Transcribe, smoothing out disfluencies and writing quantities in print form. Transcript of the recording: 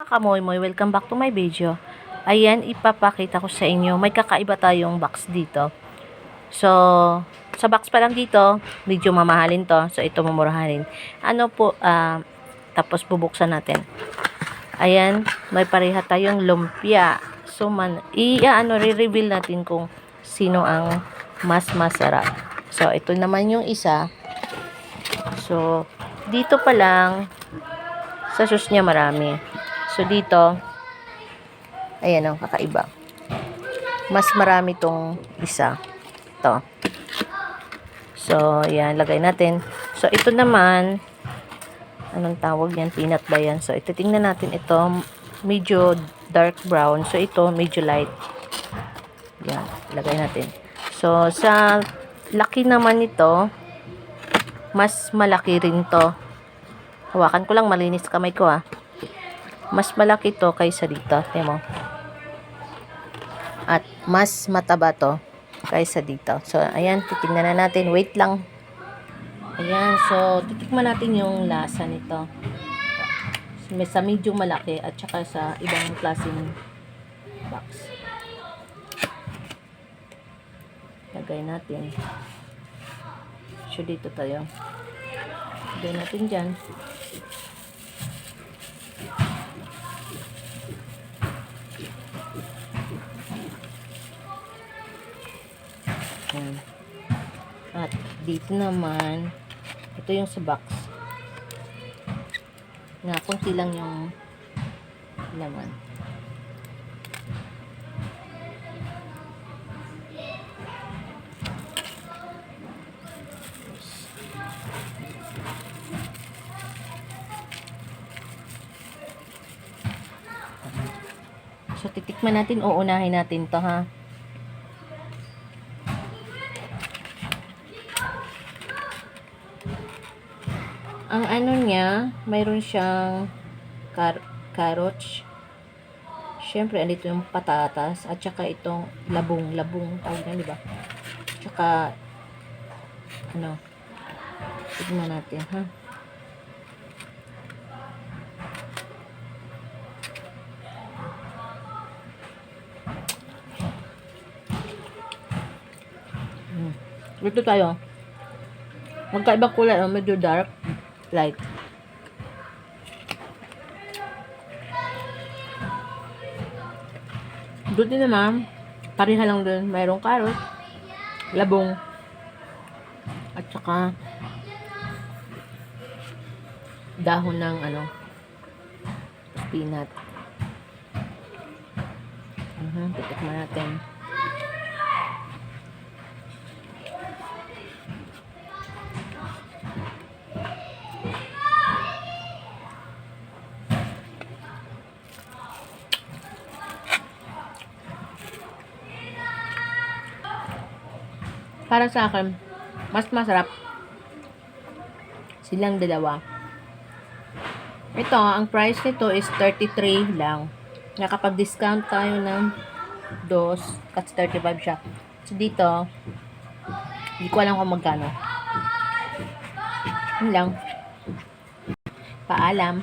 kamoy-moy, welcome back to my video. Ayan, ipapakita ko sa inyo. May kakaiba tayong box dito. So, sa box pa lang dito, medyo mamahalin to. So, ito mamurahanin. Ano po, tapos bubuksan natin. Ayan, may pareha tayong lumpia. So, re-reveal natin kung sino ang mas masarap. So, ito naman yung isa. So, dito pa lang, sa sauce niya marami. So, dito, ayan o, kakaiba. Mas marami tong isa. Ito. So, ayan, lagay natin. So, ito naman, anong tawag yan? Peanut ba yan? So, ito, tingnan natin ito. Medyo dark brown. So, ito, medyo light. Yan, lagay natin. So, sa laki naman ito, mas malaki rin to. Hawakan ko lang, malinis kamay ko Mas malaki to kaysa dito. Tingnan mo. At mas mataba to kaysa dito. So, ayan, titignan na natin. Wait lang. Ayan, so, titikman natin yung lasa nito. May sa medyo malaki at saka sa ibang klaseng box. Lagay natin. So, dito tayo. Lagay natin dyan. Ayan. At dito naman, ito yung sa box. Na, kunti lang yung laman. So, titikman natin, uunahin natin to Ang ano niya, mayroon siyang carrots. Siyempre, andito yung patatas. At saka itong labong. Tawag na, diba? Tsaka, tignan natin, Dito tayo. Magkaibang kulay, medyo dark, light. Doon din naman, pareha lang din. Mayroong carrot, labong, at saka dahon ng peanut. Titikman natin. Para sa akin, mas masarap silang dalawa. Ito, ang price nito is 33 lang. Nakapag-discount tayo ng 2 kasi 35 siya. So, dito, hindi ko alam kung magkano. Yun lang. Paalam.